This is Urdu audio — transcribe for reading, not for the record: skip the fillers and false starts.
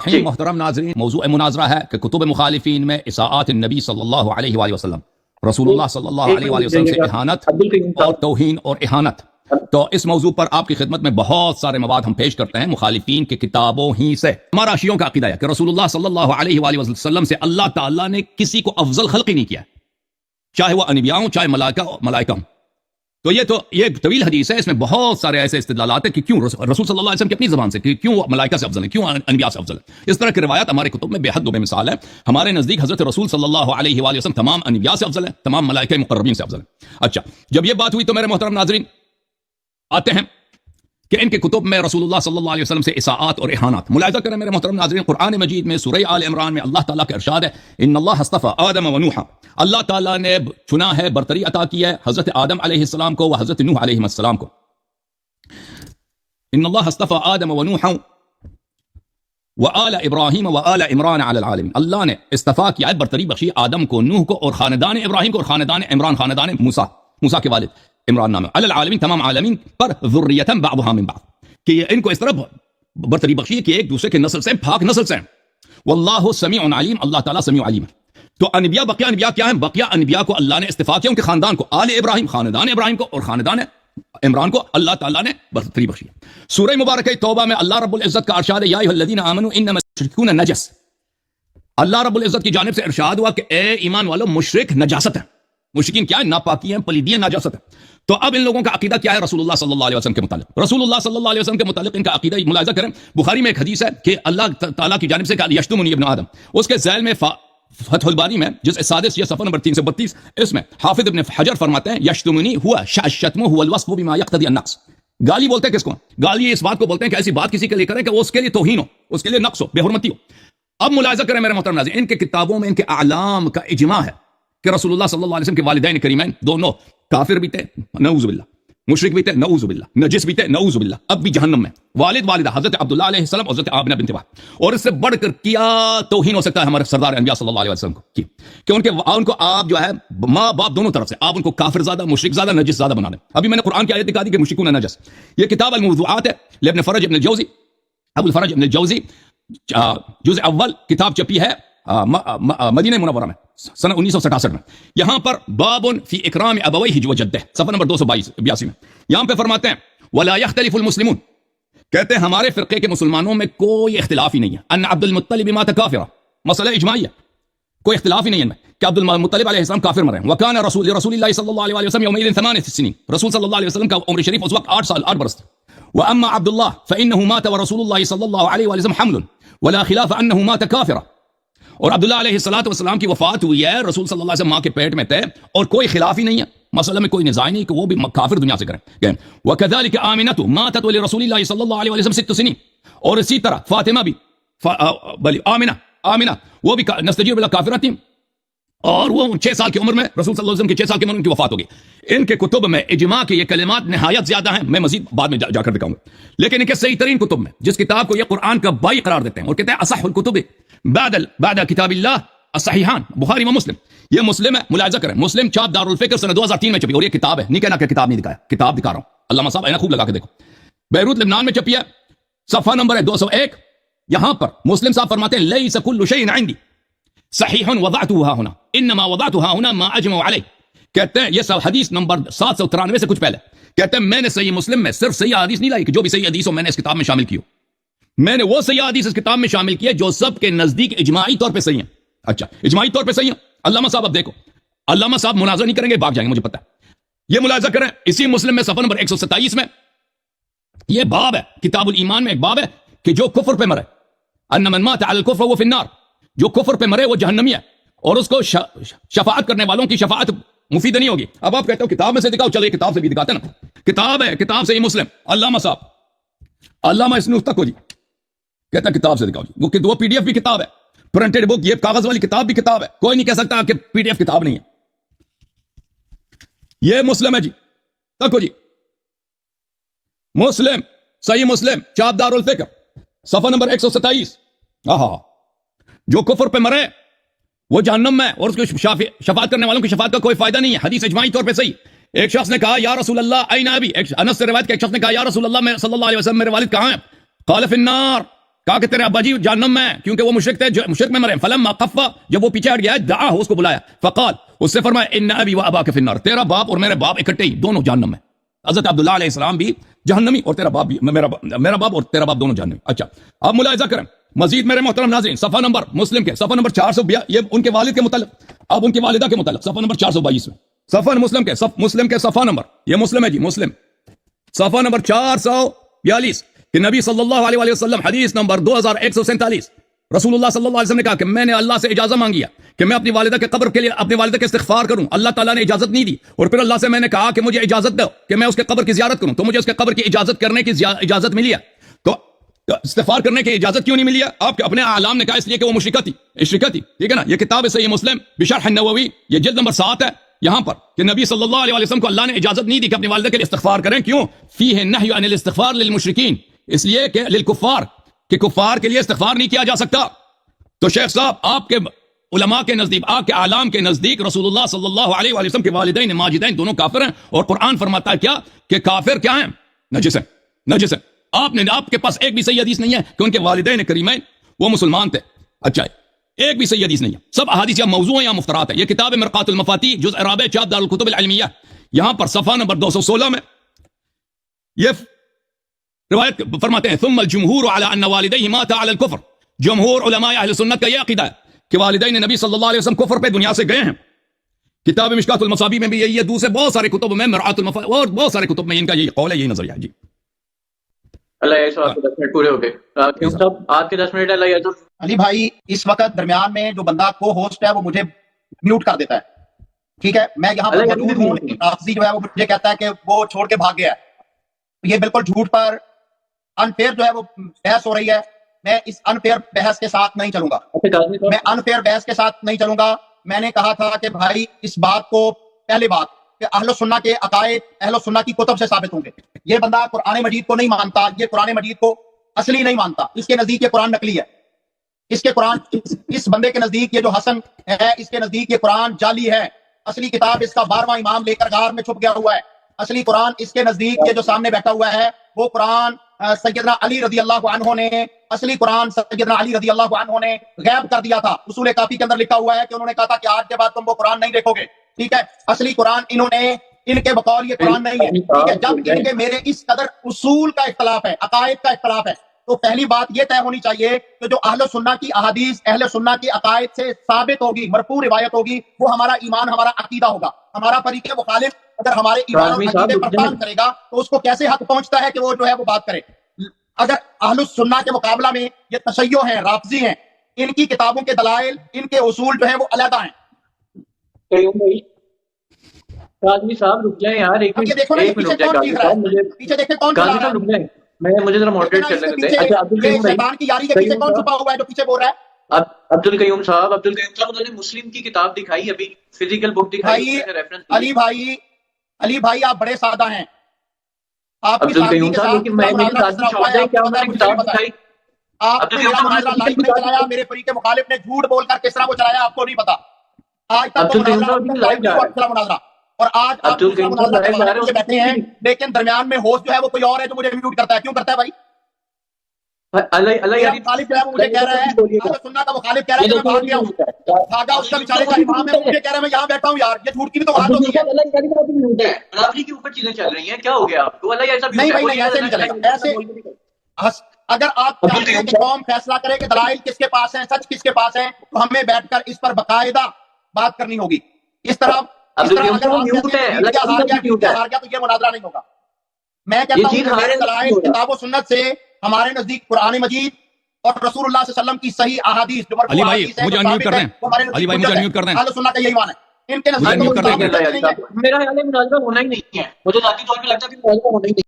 جی محترم ناظرین، موضوع مناظرہ ہے کہ کتب مخالفین میں اساءات النبی صلی اللہ علیہ وآلہ وسلم، رسول اللہ صلی اللہ علیہ وآلہ وسلم سے اہانت اور توہین اور اہانت۔ تو اس موضوع پر آپ کی خدمت میں بہت سارے مواد ہم پیش کرتے ہیں مخالفین کی کتابوں ہی سے۔ ہمارا شیعوں کا عقیدہ ہے کہ رسول اللہ صلی اللہ علیہ وآلہ وسلم سے اللہ تعالیٰ نے کسی کو افضل خلق ہی نہیں کیا، چاہے وہ انبیاء ہوں چاہے ملائکہ ہوں۔ تو یہ طویل حدیث ہے، اس میں بہت سارے ایسے استدلالات ہیں کہ کیوں رسول صلی اللہ علیہ وسلم کی اپنی زبان سے کہ کیوں ملائکہ سے افضل ہے، کیوں انبیاء سے افضل ہے۔ اس طرح کی روایات ہمارے کتب میں بے حد و بے مثال ہے۔ ہمارے نزدیک حضرت رسول صلی اللہ علیہ وآلہ وسلم تمام انبیاء سے افضل ہے، تمام ملائکہ مقربین سے افضل ہے۔ اچھا، جب یہ بات ہوئی تو میرے محترم ناظرین آتے ہیں کہ ان کے کتب میں رسول اللہ صلی اللہ علیہ وسلم سے اساءات اور اہانات۔ ملاحظہ کریں میرے محترم ناظرین، قرآن مجید میں سورہ آل عمران میں اللہ تعالیٰ کا ارشاد ہے، ان اللہ اصطفى آدم و نوحا، اللہ تعالیٰ نے چنا ہے، برتری عطا کی ہے حضرت آدم علیہ السلام کو و حضرت نوح علیہ السلام کو۔ ان اللہ اصطفى آدم و نوحا وآل ابراہیم وآل عمران علی العالمین، اللہ نے استفا کیا ہے، برتری بخشی آدم کو، نوح کو اور خاندان ابراہیم کو اور خاندان عمران، خاندان موسیٰ کے والد عمران نام ہے، علی العالمین، تمام عالمین پر، ذریۃ بعضها من بعض، کہ یہ ان کو اس طرح برتری بخشی کہ ایک دوسرے کے نسل سے، پاک نسل سے۔ واللہ سمیع علیم، اللہ تعالیٰ سمیع علیم ہے۔ تو انبیاء، بقیہ انبیاء کیا ہیں؟ بقیہ انبیاء کو اللہ نے استفا کیا، ان کے خاندان کو، آل ابراہیم، خاندان ابراہیم کو اور خاندان عمران کو اللہ تعالیٰ نے برتری بخشی۔ سورہ مبارکہ توبہ میں اللہ رب العزت کا ارشاد ہے، یا ایھا الذین آمنوا انما المشرکون نجس، اللہ رب العزت کی جانب سے ارشاد ہوا کہ اے ایمان والو، مشرک نجاست ہے۔ مشرکین کیا ہے؟ ناپاکی ہیں، پلیدی ہیں، نجاست ہے۔ تو اب ان لوگوں کا عقیدہ کیا ہے رسول اللہ صلی اللہ علیہ وسلم کے متعلق؟ رسول اللہ صلی اللہ علیہ وسلم کے متعلق ان کا عقیدہ ملاحظہ کریں، بخاری میں ایک حدیث ہے کہ اللہ تعالیٰ کی جانب سے کہا یشتمنی ابن آدم، اس کے ذیل میں فتح الباری میں جزء سادس، یہ صفحہ نمبر 332، اس میں حافظ ابن حجر فرماتے ہیں یشتمنی ہوا الشتم هو الوصف بما يقتضي النقص، گالی بولتے ہیں کس کو؟ گالی اس بات کو بولتے ہیں کہ ایسی بات کسی کے لیے کریں کہ وہ اس کے لیے توہین ہو، اس کے لیے نقص ہو، بے حرمتی ہو۔ اب ملاحظہ کریں میرے محترم ناظرین، ان کے کتابوں میں ان کے اعلام کا اجماع ہے کہ رسول اللہ صلی اللہ علیہ وسلم کے والدین کریمین دونوں کافر بھی تھے، نعوذ باللہ، مشرک بھی تھے، نعوذ باللہ، نجس بھی تھے، نعوذ باللہ، اب بھی جہنم میں۔ والد والدہ حضرت عبداللہ علیہ السلام اور حضرت آمنہ بنت وہب، اور اس سے بڑھ کر کیا توہین ہو سکتا ہے ہمارے سردار انبیاء صلی اللہ علیہ وسلم کو کہ ان کو آپ جو ہے ماں باپ دونوں طرف سے آپ ان کو کافر زیادہ، مشرک زیادہ، نجس زیادہ بنا دیں۔ ابھی میں نے قرآن کی آیت دکھا دی کہ مشرکون نجس۔ یہ کتاب الموضوعات ہے لابن فرج ابن الجوزی، ابو الفرج ابن الجوزی، جزء اول، کتاب چھپی ہے مدینہ منورہ میں سنہ 1967 میں۔ یہاں پر باب فی اکرام ابویہ وجدہ، صفحہ نمبر 282 میں یہاں پہ فرماتے ہیں ولا یختلف المسلمون، کہتے ہیں ہمارے فرقے کے مسلمانوں میں کوئی اختلاف ہی نہیں ہے، ان عبد المطلب مات کافرا، مسئلہ اجماعی ہے، کوئی اختلاف ہی نہیں ہے ان میں کہ عبد المطلب علیہ السلام کافر مرے۔ وکان رسول اللہ صلی اللہ علیہ وسلم یومئذ 8 سنین، رسول صلی اللہ علیہ وسلم کا عمر شریف اس وقت 8 سال 8 برس تھا۔ واما عبد الله فانه مات ورسول الله صلی اللہ علیہ وسلم حمل ولا خلاف انه مات کافرا، اور عبداللہ علیہ السلام کی وفات ہوئی ہے، رسول صلی اللہ علیہ وسلم ماں کے پیٹ میں تھے، اور کوئی خلاف ہی نہیں ہے، مسئلہ میں کوئی نزاع نہیں کہ وہ بھی کافر دنیا سے کریں۔ وَكَذَلِكَ آمِنَةُ مَاتَتْ وَلِرَسُولِ اللَّهِ صلی اللہ علیہ وسلم 6 سنین، اور اسی طرح فاطمہ بھی، آمنہ وہ بھی نستجیر باللہ کافرہ تھیں، اور وہ 6 سال کی عمر میں، رسول صلی اللہ علیہ وسلم کی 6 سال کی عمر میں ان کی وفات ہو گئی۔ ان کے کتب میں اجماع کے یہ کلمات نہایت زیادہ ہیں، میں مزید بعد میں جا کر دکھاؤں گا، لیکن ان کے صحیح ترین کتب میں جس کتاب کو یہ قرآن کا بائی قرار دیتے ہیں اور کہتے ہیں اصح الکتب بعد کتاب اللہ الصحیحان، بخاری و مسلم، یہ مسلم ہے، ملاحظہ کریں، مسلم چاپ دار الفکر سنہ 2003 میں چھپی، اور یہ کتاب ہے، نہیں کہنا کہ کتاب نہیں دکھایا، کتاب دکھا رہا ہوں، علامہ صاحب اینا خوب لگا کے دیکھو، بیروت لبنان میں چھپی ہے، صفحہ نمبر ہے 201، یہاں پر مسلم صاحب فرماتے ہیں لیس کل شیء عندی صحیح وضعته ها هنا انما وضعته ها هنا ما اجمع علیہ، کہتے ہیں یہ سب حدیث نمبر 793 سے کچھ پہلے، کہتے ہیں میں نے صحیح مسلم میں صرف صحیح حدیث نہیں لائی کہ جو بھی صحیح حدیث ہو میں نے اس کتاب میں شامل کی ہو، میں نے وہ صحیح حدیث اس کتاب میں شامل کی ہے جو سب کے نزدیک اجماعی طور پہ صحیح ہیں۔ اچھا، اجماعی طور پہ صحیح ہیں، علامہ صاحب اب دیکھو، علامہ صاحب مناظرہ نہیں کریں گے، بھاگ جائیں گے، مجھے پتہ ہے۔ یہ ملاحظہ کریں، اسی مسلم میں صفحہ نمبر 127 میں یہ باب ہے، کتاب الایمان میں ایک باب ہے کہ جو کفر پہ مرے، ان من مات علی الکفر وهو فی النار، جو کفر پہ مرے وہ جہنمی ہے، اور اس کو شفاعت کرنے والوں کی شفاعت مفید نہیں ہوگی۔ اب آپ کہتے ہو کتاب میں سے دکھاؤ، چلو یہ کتاب سے بھی دکھاتے ہیں نا، کتاب ہے، کتاب سے یہ مسلم، علامہ صاحب، علامہ اسن مفتق جی کہتا ہے کتاب سے دکھاؤ جی، وہ پی ڈی ایف بھی کتاب ہے، پرنٹڈ بک، یہ کاغذ والی کتاب بھی کتاب ہے، کوئی نہیں کہہ سکتا کہ پی ڈی ایف کتاب نہیں ہے۔ یہ مسلم ہے جی، تکو جی، مسلم، صحیح مسلم، چاپ دار الفکر، صفحہ نمبر 127، جو کفر پہ مرے وہ جہنم میں، اور اس کو شفاعت کرنے والوں کی شفاعت کا کوئی فائدہ نہیں ہے، حدیث اجماعی طور پہ صحیح۔ ایک شخص نے کہا یا رسول اللہ این ابی، انس سے روایت کہ ایک شخص نے کہا یا رسول اللہ میں صلی اللہ علیہ وسلم میرے والد کہاں ہیں؟ قال فی النار، کہا کہ تیرے ابا جی جہنم میں ہیں کیونکہ وہ مشرک تھے، مشرک میں مرے. فلما خفا، جب وہ پیچھے ہٹ گیا دعا اس کو بلایا، فقال، اس سے فرمایا ان ابی و اباک فی النار، تیرا باپ اور میرے باپ اکٹھے ہی دونوں جہنم میں. حضرت عبداللہ علیہ السلام بھی جہنمی اور تیرا باپ بھی، میرا باپ اور تیرا باپ دونوں جہنمی. اچھا اب ملاحظہ کریں مزید میرے محترم ناظرین، صفحہ نمبر مسلم کے صفحہ نمبر 422، یہ ان کے والد کے متعلق، اب ان کی والدہ کے متعلق صفحہ نمبر 422 میں، صفحہ مسلم کے صفحہ نمبر، یہ مسلم ہے جی، مسلم صفحہ نمبر 442 کہ نبی صلی اللہ علیہ وسلم، حدیث نمبر 2147، رسول اللہ صلی اللہ علیہ وسلم نے کہا کہ میں نے اللہ سے اجازت مانگی ہے کہ میں اپنی والدہ کے قبر کے لیے اپنی والدہ کے استغفار کروں. اللہ تعالیٰ نے اجازت نہیں دی، اور پھر اللہ سے میں نے کہا کہ مجھے اجازت دو کہ میں اس کے قبر کی زیارت کروں، تو مجھے اس کے قبر کی اجازت کرنے کی اجازت ملی ہے. تو استغفار کرنے کی اجازت کیوں نہیں ملی ہے؟ آپ کے اپنے اعلام نے کہا اس لیے کہ وہ مشرکہ تھی، ٹھیک ہے نا. یہ کتاب ہے صحیح مسلم بشرح النووی، یہ جلد نمبر 7 ہے. یہاں پر کہ نبی صلی اللہ علیہ وسلم کو اللہ نے اجازت نہیں دی کہ اپنی والدہ کے لیے استغفار کریں. کیوں؟ فیہ النہی عن الاستغفار للمشرکین، اس لیے کہ للکفار، کہ کفار کے لیے استغفار نہیں کیا جا سکتا. تو شیخ صاحب آپ کے علماء کے نزدیک، آپ کے اعلام کے نزدیک رسول اللہ صلی اللہ علیہ وسلم کے والدین ماجدین دونوں کافر ہیں، اور قرآن فرماتا ہے کیا کہ کافر کیا ہیں؟ نجس ہیں، نجس ہیں. آپ کے پاس ایک بھی صحیح حدیث نہیں ہے کہ ان کے والدین کریمین وہ مسلمان تھے. اچھا ایک بھی صحیح حدیث نہیں ہے، سب احادیث یا موضوع ہیں یا مفترات ہیں. یہ کتاب مرقات المفاتیح جزء رابع چاپ دار الکتب العلمیہ، یہاں پر صفحہ نمبر 216 میں یہ روایت فرماتے ہیں ثم الجمہور علی ان والدیہ ماتا علی الکفر، جمہور علماء اہل سنت کا یہ عقیدہ ہے کہ والدین نبی صلی اللہ علیہ وسلم کفر پہ دنیا سے گئے ہیں. کتاب مشکات المصابیح میں بھی یہی ہے، دوسرے بہت سارے کتب میں، مرآت المفاتیح اور بہت سارے کتب میں ان کا یہی قول ہے، یہی نظریہ ہے. جی اللہ یہ آپ کے 10 منٹ پورے ہو گئے. صاحب آپ کے 10 منٹ. اللہ علی بھائی اس وقت درمیان میں جو بندہ کو ہوسٹ ہے وہ مجھے میوٹ کر دیتا ہے، ٹھیک ہے. میں یہاں پر موجود ہوں، رافضی جو ہے وہ مجھے کہتا ہے کہ وہ چھوڑ کے بھاگ گیا ہے. یہ بالکل جھوٹ پر انفیئر جو ہے وہ بحث ہو رہی ہے. میں اس انفیئر بحث کے ساتھ نہیں چلوں گا، میں انفیئر بحث کے ساتھ نہیں چلوں گا. میں نے کہا تھا کہ بھائی اس بات کو، پہلی بات کہ اہل سنہ کے عقائد اہل سنہ کی کتب سے ثابت ہوں گے. یہ بندہ قرآن مجید کو نہیں مانتا، یہ قرآن مجید کو اصلی نہیں مانتا، اس کے نزدیک یہ قرآن نقلی ہے. اس کے قرآن، اس بندے کے نزدیک یہ جو حسن ہے اس کے نزدیک یہ قرآن جعلی ہے. اصلی کتاب اس کا 12واں امام لے کر غار میں چھپ گیا ہوا ہے. اصلی قرآن اس کے نزدیک یہ جو سامنے بیٹھا ہوا ہے وہ قرآن سیدنا علی رضی اللہ عنہ نے، اصلی قرآن سیدنا علی رضی اللہ عنہ نے غیب کر دیا تھا. اصول کافی کے اندر لکھا ہوا ہے کہ انہوں نے کہا تھا کہ آج کے بعد تم وہ قرآن نہیں دیکھو گے، ٹھیک ہے. اصلی قرآن انہوں نے، ان کے بقول یہ قرآن نہیں ہے، ٹھیک ہے. جب ان کے میرے اس قدر اصول کا اختلاف ہے، عقائد کا اختلاف ہے، تو پہلی بات یہ طے ہونی چاہیے کہ جو اہل سنہ کی احادیث اہل سنہ کی عقائد سے ثابت ہوگی، مرفوع روایت ہوگی، وہ ہمارا ایمان، ہمارا عقیدہ ہوگا. ہمارا فریق مخالف اگر ہمارے ایمان اور عقیدے پر طعن کرے گا تو اس کو کیسے حق پہنچتا ہے کہ وہ جو ہے وہ بات کرے. اگر اہل سنہ کے مقابلہ میں یہ تشیع ہیں، رافضی ہیں، ان کی کتابوں کے دلائل، ان کے اصول جو ہیں وہ علیحدہ ہیں. قاضی صاحب رک جائیں یار، ایک منٹ پیچھے دیکھیں کون قاضی صاحب رک جائیں، مجھے ذرا موڈریٹ کر لیں. اچھا شیطان کی یاری کے پیچھے کون چھپا ہوا ہے جو پیچھے بول رہا ہے؟ عبد القیوم صاحب انہوں نے مسلم کی کتاب دکھائی، ابھی فزیکل بک دکھائی. علی بھائی آپ بڑے سادہ ہیں. عبد القیوم صاحب لیکن میں میری ذاتی شوق ہے کہ انہوں نے کتاب دکھائی. آپ نے میرا مناظرہ لائیو نہیں چلایا، میرے فریق مخالف نے جھوٹ بول کر کس طرح وہ چلایا آپ کو نہیں پتا. آج تک مناظرہ، اور آج آپ مناظرہ بیٹھے ہیں، لیکن درمیان میں ہوسٹ جو ہے وہ کوئی اور ہے جو مجھے میوٹ کرتا ہے. کیوں کرتا ہے بھائی؟ مخالف جو ہے مجھے کہہ رہا ہے، اہل سنہ کا مخالف کہہ رہا ہے کہ میں بھاگ گیا ہوں، بھاگا اس کا بیچارے کا امام ہے، مجھے کہہ رہا ہے میں یہاں بیٹھا ہوں. یار یہ جھوٹ کی بھی تو بات ہوتی ہے. برابری کے اوپر چیزیں چل رہی ہیں، کیا ہو گیا آپ کو؟ نہیں بھائی نہیں، ایسے نہیں چلے گا. ایسے اگر آپ چاہتے ہیں کہ قوم فیصلہ کرے کہ دلائل کس کے پاس ہیں، سچ کس کے پاس ہے، تو ہمیں بیٹھ کر اس پر باقاعدہ بات کرنی ہوگی. اس طرح اگر آپ ہار گیا تو یہ مناظرہ نہیں ہوگا. میں کہتا ہوں ہمارے دلائل کتاب و سنت سے، ہمارے نزدیک قرآن مجید اور رسول اللہ صلی اللہ علیہ وسلم کی صحیح احادیث جو مرفوع احادیث ہیں، مجھے انمیوٹ کر دیں. علی بھائی مجھے انمیوٹ کر دیں. اہل سنت کا یہی ایمان ہے. ان کے نزدیک میرا خیال ہے مناظرہ ہونا ہی نہیں ہے، مجھے ذاتی طور پہ لگتا ہے کہ مناظرہ ہونا ہی نہیں.